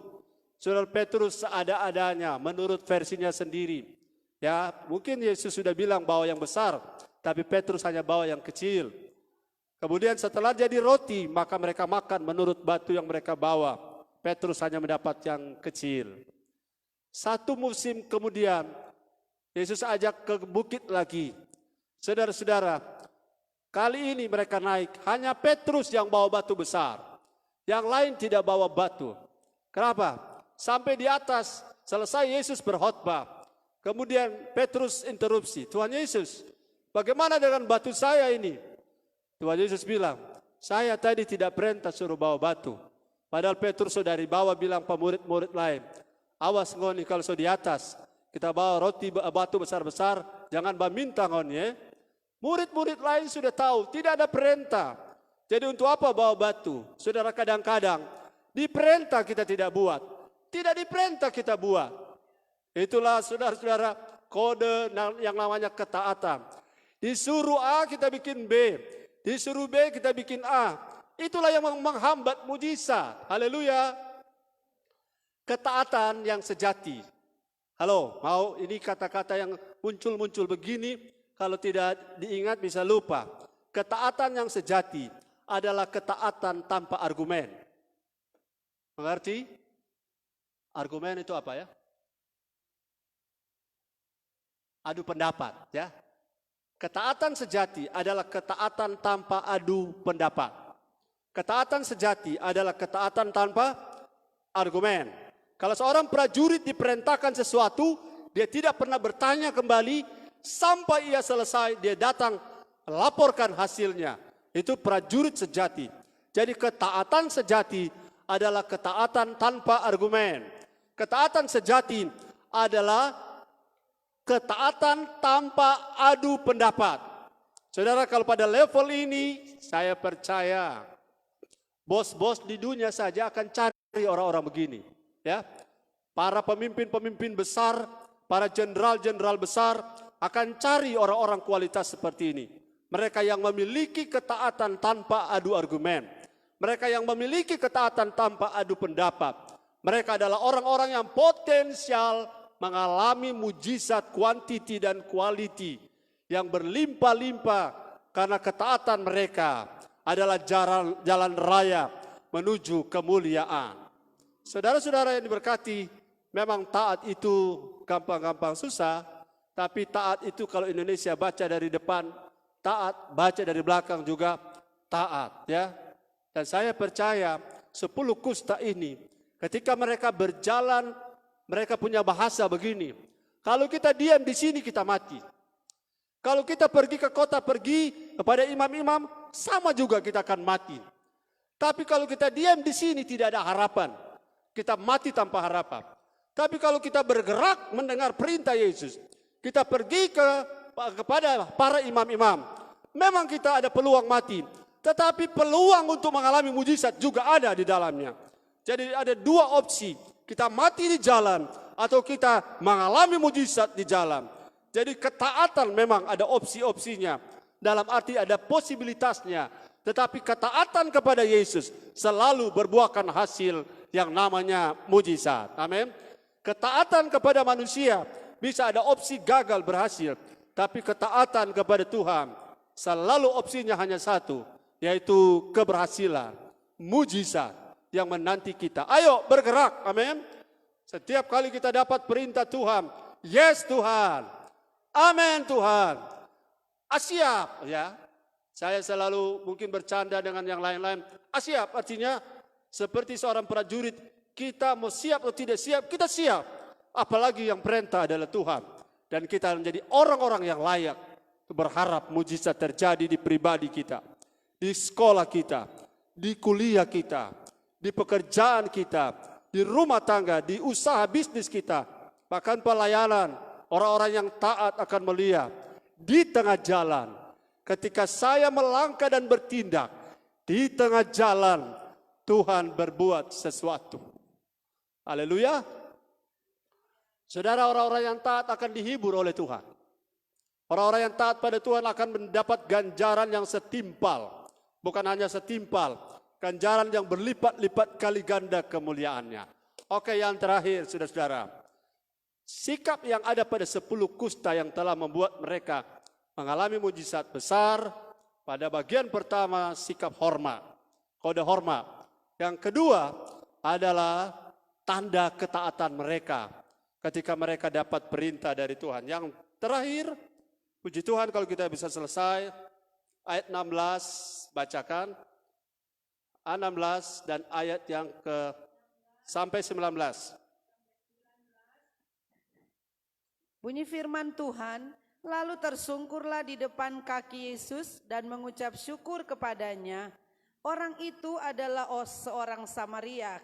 saudara Petrus seada-adanya menurut versinya sendiri. Ya, mungkin Yesus sudah bilang bawa yang besar, tapi Petrus hanya bawa yang kecil. Kemudian setelah jadi roti, maka mereka makan menurut batu yang mereka bawa. Petrus hanya mendapat yang kecil. Satu musim kemudian, Yesus ajak ke bukit lagi. Saudara-saudara, kali ini mereka naik, hanya Petrus yang bawa batu besar. Yang lain tidak bawa batu. Kenapa? Sampai di atas, selesai Yesus berkhotbah. Kemudian Petrus interupsi, Tuhan Yesus, bagaimana dengan batu saya ini? Tuhan Yesus bilang, saya tadi tidak perintah suruh bawa batu. Padahal Petrus sudah dari bawah bilang pemurid-murid lain, awas ngoni kalau sudah di atas, kita bawa roti batu besar-besar, jangan minta ngoni ya. Murid-murid lain sudah tahu, tidak ada perintah. Jadi untuk apa bawa batu? Saudara, kadang-kadang diperintah kita tidak buat. Tidak diperintah kita buat. Itulah saudara-saudara kode yang namanya ketaatan. Disuruh A kita bikin B. Disuruh B kita bikin A. Itulah yang menghambat mujizat. Haleluya. Ketaatan yang sejati. Halo, mau ini kata-kata yang muncul-muncul begini. Kalau tidak diingat bisa lupa. Ketaatan yang sejati adalah ketaatan tanpa argumen. Mengerti? Argumen itu apa ya? Adu pendapat ya. Ketaatan sejati adalah ketaatan tanpa adu pendapat. Ketaatan sejati adalah ketaatan tanpa argumen. Kalau seorang prajurit diperintahkan sesuatu, dia tidak pernah bertanya kembali sampai ia selesai, dia datang laporkan hasilnya. Itu prajurit sejati. Jadi ketaatan sejati adalah ketaatan tanpa argumen. Ketaatan sejati adalah ketaatan tanpa adu pendapat. Saudara, kalau pada level ini, saya percaya bos-bos di dunia saja akan cari orang-orang begini. Ya, para pemimpin-pemimpin besar, para jenderal-jenderal besar akan cari orang-orang kualitas seperti ini. Mereka yang memiliki ketaatan tanpa adu argumen. Mereka yang memiliki ketaatan tanpa adu pendapat. Mereka adalah orang-orang yang potensial mengalami mujizat kuantiti dan quality yang berlimpah-limpah karena ketaatan mereka adalah jalan raya menuju kemuliaan. Saudara-saudara yang diberkati, memang taat itu gampang-gampang susah, tapi taat itu kalau Indonesia baca dari depan taat, baca dari belakang juga taat ya. Dan saya percaya 10 kusta ini ketika mereka berjalan, mereka punya bahasa begini. Kalau kita diam di sini kita mati. Kalau kita pergi ke kota, pergi kepada imam-imam, sama juga kita akan mati. Tapi kalau kita diam di sini tidak ada harapan. Kita mati tanpa harapan. Tapi kalau kita bergerak mendengar perintah Yesus, kita pergi kepada para imam-imam, memang kita ada peluang mati. Tetapi peluang untuk mengalami mujizat juga ada di dalamnya. Jadi ada dua opsi. Kita mati di jalan atau kita mengalami mujizat di jalan. Jadi ketaatan memang ada opsi-opsinya. Dalam arti ada posibilitasnya. Tetapi ketaatan kepada Yesus selalu berbuahkan hasil yang namanya mujizat. Amin. Ketaatan kepada manusia bisa ada opsi gagal berhasil. Tapi ketaatan kepada Tuhan selalu opsinya hanya satu. Yaitu keberhasilan, mujizat yang menanti kita. Ayo bergerak, amin. Setiap kali kita dapat perintah Tuhan, yes Tuhan, amin Tuhan, siap ya. Saya selalu mungkin bercanda dengan yang lain-lain. Siap artinya seperti seorang prajurit, kita mau siap atau tidak siap, kita siap. Apalagi yang perintah adalah Tuhan. Dan kita menjadi orang-orang yang layak berharap mujizat terjadi di pribadi kita. di sekolah kita, di kuliah kita, di pekerjaan kita, di rumah tangga, di usaha bisnis kita, bahkan pelayanan. Orang-orang yang taat akan melihat di tengah jalan, ketika saya melangkah dan bertindak, di tengah jalan Tuhan berbuat sesuatu. Haleluya. Saudara, orang-orang yang taat akan dihibur oleh Tuhan. Orang-orang yang taat pada Tuhan akan mendapat ganjaran yang setimpal. Bukan hanya setimpal, ganjaran yang berlipat-lipat kali ganda kemuliaannya. Oke, yang terakhir, saudara-saudara. Sikap yang ada pada 10 kusta yang telah membuat mereka mengalami mujizat besar. Pada bagian pertama, sikap hormat, kode hormat. Yang kedua adalah tanda ketaatan mereka ketika mereka dapat perintah dari Tuhan. Yang terakhir, puji Tuhan kalau kita bisa selesai, ayat 16, bacakan. 16 dan ayat yang ke sampai 19. Bunyi firman Tuhan, lalu tersungkurlah di depan kaki Yesus dan mengucap syukur kepadanya. Orang itu adalah seorang Samaria.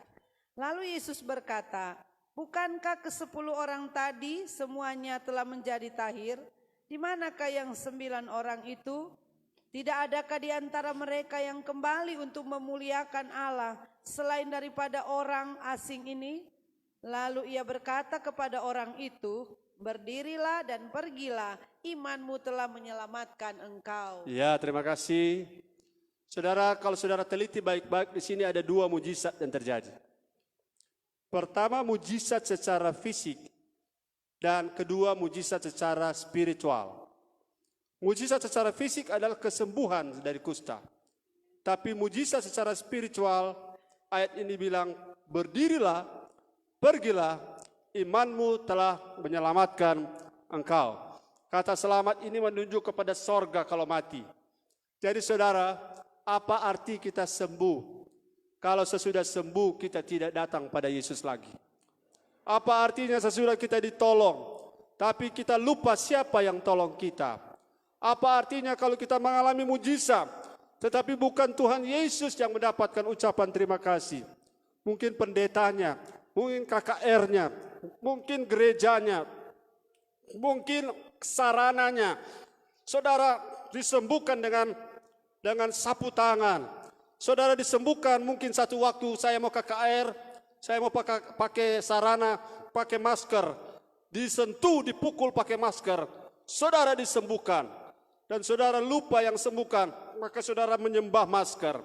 Lalu Yesus berkata, bukankah ke-10 orang tadi semuanya telah menjadi tahir? Di manakah yang 9 orang itu? Tidak adakah di antara mereka yang kembali untuk memuliakan Allah selain daripada orang asing ini? Lalu ia berkata kepada orang itu, berdirilah dan pergilah, imanmu telah menyelamatkan engkau. Ya, terima kasih. Saudara, kalau saudara teliti baik-baik, di sini ada 2 mujizat yang terjadi. Pertama, mujizat secara fisik, dan kedua, mujizat secara spiritual. Mujizat secara fisik adalah kesembuhan dari kusta. Tapi mujizat secara spiritual, ayat ini bilang, berdirilah, pergilah, imanmu telah menyelamatkan engkau. Kata selamat ini menunjuk kepada sorga kalau mati. Jadi saudara, apa arti kita sembuh kalau sesudah sembuh kita tidak datang pada Yesus lagi? Apa artinya sesudah kita ditolong tapi kita lupa siapa yang tolong kita? Apa artinya kalau kita mengalami mujizat tetapi bukan Tuhan Yesus yang mendapatkan ucapan terima kasih? Mungkin pendetanya, mungkin KKR-nya, mungkin gerejanya, mungkin sarananya. Saudara disembuhkan dengan sapu tangan. Saudara disembuhkan mungkin satu waktu saya mau KKR, saya mau pakai sarana, pakai masker, disentuh, dipukul pakai masker. Saudara disembuhkan dan saudara lupa yang sembuhkan, maka saudara menyembah masker.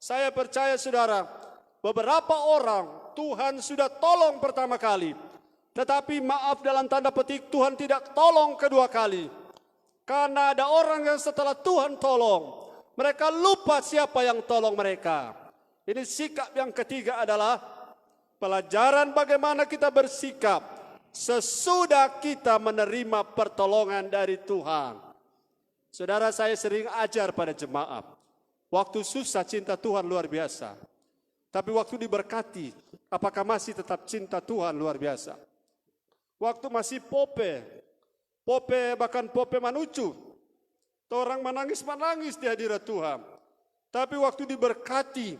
Saya percaya saudara, beberapa orang Tuhan sudah tolong pertama kali, tetapi maaf dalam tanda petik Tuhan tidak tolong kedua kali. Karena ada orang yang setelah Tuhan tolong, mereka lupa siapa yang tolong mereka. Ini sikap yang ketiga adalah pelajaran bagaimana kita bersikap sesudah kita menerima pertolongan dari Tuhan. Saudara, saya sering ajar pada jemaat, waktu susah cinta Tuhan luar biasa. Tapi waktu diberkati, apakah masih tetap cinta Tuhan luar biasa? Waktu masih pope bahkan pope manucu, orang menangis-menangis di hadirat Tuhan. Tapi waktu diberkati,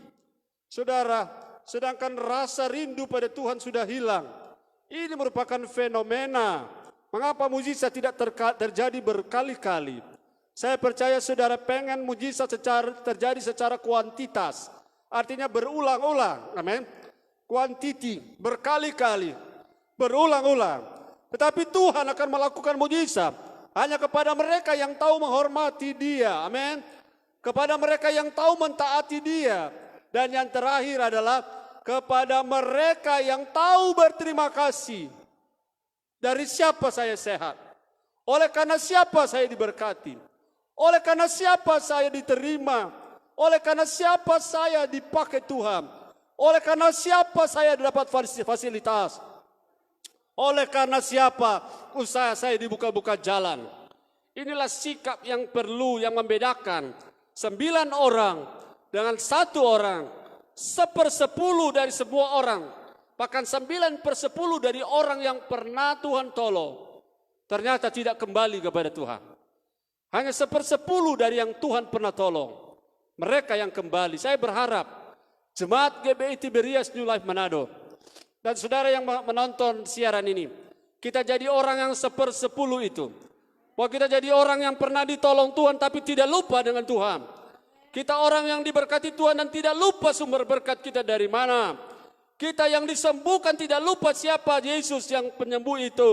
saudara, sedangkan rasa rindu pada Tuhan sudah hilang. Ini merupakan fenomena. Mengapa mujizat tidak terjadi berkali-kali? Saya percaya saudara pengen mujizat terjadi secara kuantitas. Artinya berulang-ulang, amin. Kuantiti, berkali-kali, berulang-ulang. Tetapi Tuhan akan melakukan mujizat hanya kepada mereka yang tahu menghormati Dia, amin. Kepada mereka yang tahu mentaati Dia. Dan yang terakhir adalah kepada mereka yang tahu berterima kasih. Dari siapa saya sehat? Oleh karena siapa saya diberkati? Oleh karena siapa saya diterima? Oleh karena siapa saya dipakai Tuhan? Oleh karena siapa saya dapat fasilitas? Oleh karena siapa usaha saya dibuka-buka jalan? Inilah sikap yang perlu, yang membedakan 9 orang dengan 1 orang, 1/10 dari sebuah orang, bahkan 9/10 dari orang yang pernah Tuhan tolong, ternyata tidak kembali kepada Tuhan. Hanya 1/10 dari yang Tuhan pernah tolong. Mereka yang kembali. Saya berharap Jemaat GBI Tiberias New Life Manado dan saudara yang menonton siaran ini, kita jadi orang yang 1/10 itu. Bahwa kita jadi orang yang pernah ditolong Tuhan tapi tidak lupa dengan Tuhan. Kita orang yang diberkati Tuhan dan tidak lupa sumber berkat kita dari mana. Kita yang disembuhkan tidak lupa siapa Yesus yang penyembuh itu.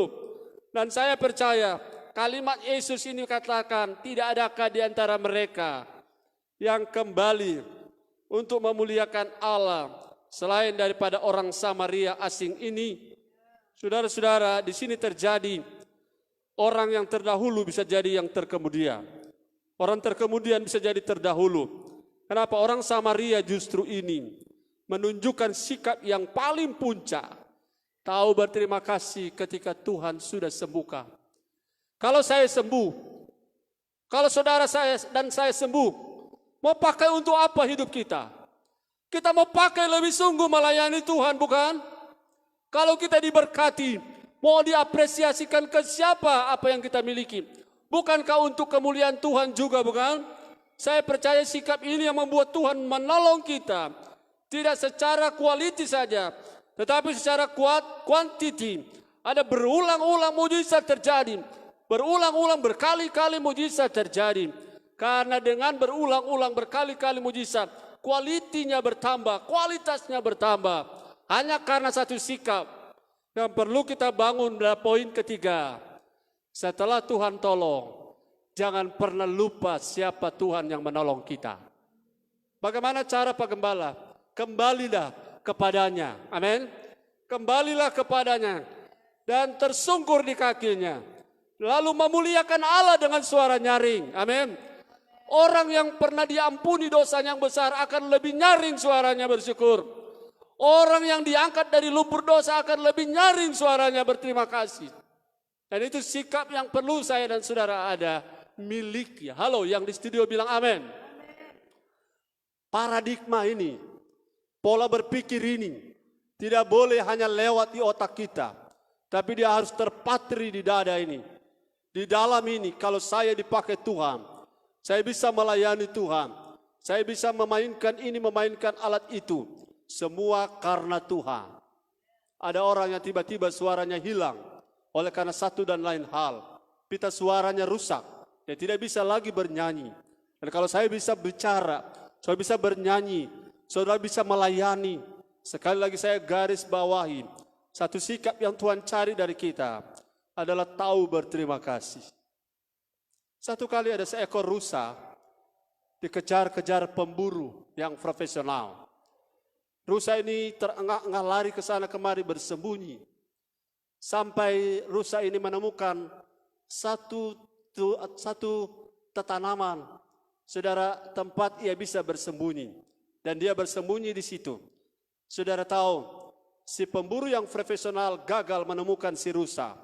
Dan saya percaya kalimat Yesus ini katakan, tidak adakah di antara mereka yang kembali untuk memuliakan Allah selain daripada orang Samaria asing ini. Saudara-saudara, di sini terjadi orang yang terdahulu bisa jadi yang terkemudian. Orang terkemudian bisa jadi terdahulu. Kenapa? Orang Samaria justru ini menunjukkan sikap yang paling puncak. Tahu berterima kasih ketika Tuhan sudah sembuhkan. Kalau saya sembuh, kalau saudara saya dan saya sembuh, mau pakai untuk apa hidup kita? Kita mau pakai lebih sungguh melayani Tuhan, bukan? Kalau kita diberkati, mau diapresiasikan ke siapa apa yang kita miliki? Bukankah untuk kemuliaan Tuhan juga, bukan? Saya percaya sikap ini yang membuat Tuhan menolong kita. Tidak secara quality saja, tetapi secara quantity. Ada berulang-ulang mujizat terjadi. Berulang-ulang berkali-kali mujizat terjadi. Karena dengan berulang-ulang berkali-kali mujizat, kualitinya bertambah, kualitasnya bertambah. Hanya karena satu sikap yang perlu kita bangun adalah poin ketiga. Setelah Tuhan tolong, jangan pernah lupa siapa Tuhan yang menolong kita. Bagaimana cara Pak Gembala? Kembalilah kepadanya. Amin. Kembalilah kepadanya dan tersungkur di kakinya. Lalu memuliakan Allah dengan suara nyaring. Amin. Orang yang pernah diampuni dosanya yang besar akan lebih nyaring suaranya bersyukur. Orang yang diangkat dari lumpur dosa akan lebih nyaring suaranya berterima kasih. Dan itu sikap yang perlu saya dan saudara ada miliki. Halo, yang di studio bilang amin. Paradigma ini, pola berpikir ini tidak boleh hanya lewat di otak kita, tapi dia harus terpatri di dada ini. Di dalam ini, kalau saya dipakai Tuhan, saya bisa melayani Tuhan. Saya bisa memainkan ini, memainkan alat itu. Semua karena Tuhan. Ada orang yang tiba-tiba suaranya hilang. Oleh karena satu dan lain hal. Pita suaranya rusak. Dia tidak bisa lagi bernyanyi. Dan kalau saya bisa bicara, saya bisa bernyanyi, saudara bisa melayani. Sekali lagi saya garis bawahi. Satu sikap yang Tuhan cari dari kita adalah tahu berterima kasih. Satu kali ada seekor rusa dikejar-kejar pemburu yang profesional. Rusa ini terengah-engah lari ke sana kemari bersembunyi. Sampai rusa ini menemukan satu tanaman, saudara, tempat ia bisa bersembunyi. Dan dia bersembunyi di situ. Saudara tahu, si pemburu yang profesional gagal menemukan si rusa.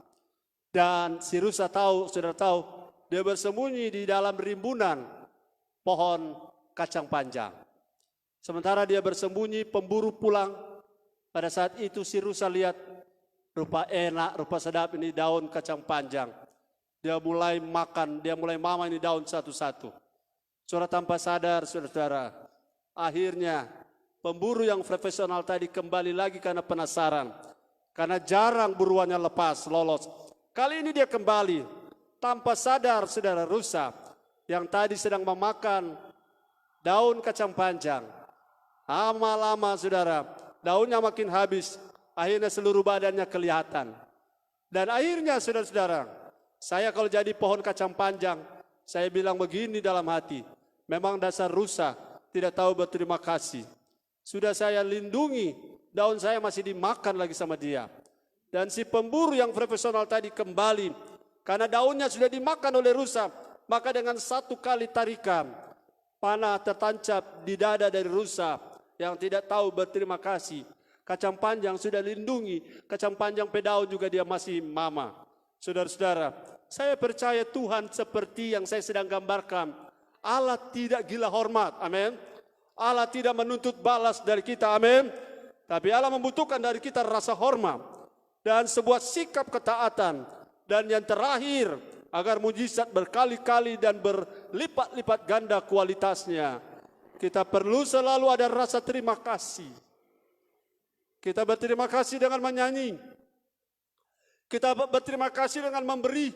Dan si rusa tahu, saudara tahu, dia bersembunyi di dalam rimbunan pohon kacang panjang. Sementara dia bersembunyi, pemburu pulang. Pada saat itu si rusa lihat, rupa enak, rupa sedap ini daun kacang panjang. Dia mulai makan, dia mulai mama ini daun satu-satu. Saudara tanpa sadar, saudara, akhirnya pemburu yang profesional tadi kembali lagi karena penasaran. Karena jarang buruannya lepas, lolos. Kali ini dia kembali. Tanpa sadar, saudara, rusa yang tadi sedang memakan daun kacang panjang. Lama-lama, saudara, daunnya makin habis. Akhirnya seluruh badannya kelihatan. Dan akhirnya, saudara-saudara, saya kalau jadi pohon kacang panjang, saya bilang begini dalam hati. Memang dasar rusa tidak tahu berterima kasih. Sudah saya lindungi, daun saya masih dimakan lagi sama dia. Dan si pemburu yang profesional tadi kembali. Karena daunnya sudah dimakan oleh rusa, maka dengan satu kali tarikan, panah tertancap di dada dari rusa yang tidak tahu berterima kasih. Kacang panjang sudah lindungi, kacang panjang pedaun juga dia masih mama. Saudara-saudara, saya percaya Tuhan seperti yang saya sedang gambarkan. Allah tidak gila hormat, amin. Allah tidak menuntut balas dari kita, amin. Tapi Allah membutuhkan dari kita rasa hormat dan sebuah sikap ketaatan. Dan yang terakhir, agar mujizat berkali-kali dan berlipat-lipat ganda kualitasnya. Kita perlu selalu ada rasa terima kasih. Kita berterima kasih dengan menyanyi. Kita berterima kasih dengan memberi.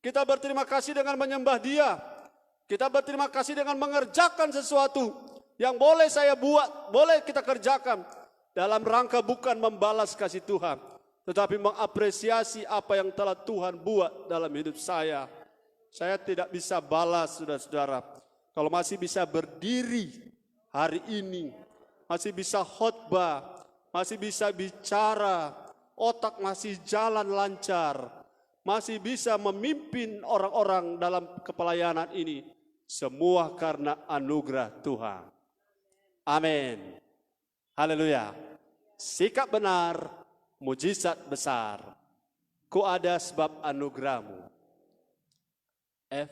Kita berterima kasih dengan menyembah Dia. Kita berterima kasih dengan mengerjakan sesuatu yang boleh saya buat, boleh kita kerjakan dalam rangka bukan membalas kasih Tuhan, tetapi mengapresiasi apa yang telah Tuhan buat dalam hidup saya. Saya tidak bisa balas, saudara-saudara. Kalau masih bisa berdiri hari ini, masih bisa khotbah, masih bisa bicara, otak masih jalan lancar, masih bisa memimpin orang-orang dalam kepelayanan ini, semua karena anugerah Tuhan. Amin. Haleluya. Sikap benar, mujizat besar. Ku ada sebab anugerahmu. F.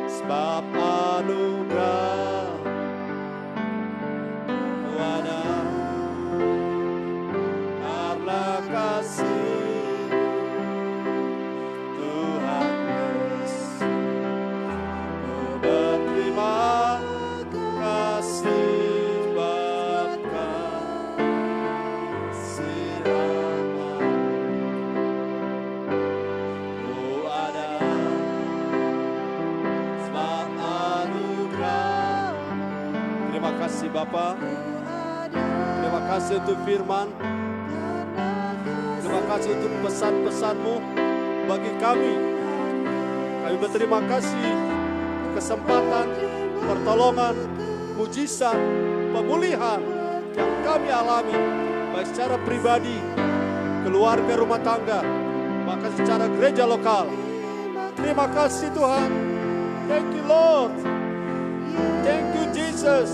Sebab anugerah ku ada karena kasih Tuhan Yesus. Ku berterima kasih sebab kasih-Mu. Ku ada sebab anugerah. Terima kasih Bapa. Terima kasih untuk firman. Terima kasih untuk pesan-pesan-Mu bagi kami. Kami berterima kasih kesempatan, pertolongan, mujizat, pemulihan yang kami alami, baik secara pribadi, keluarga, rumah tangga, bahkan secara gereja lokal. Terima kasih Tuhan. Thank you Lord. Thank you Jesus.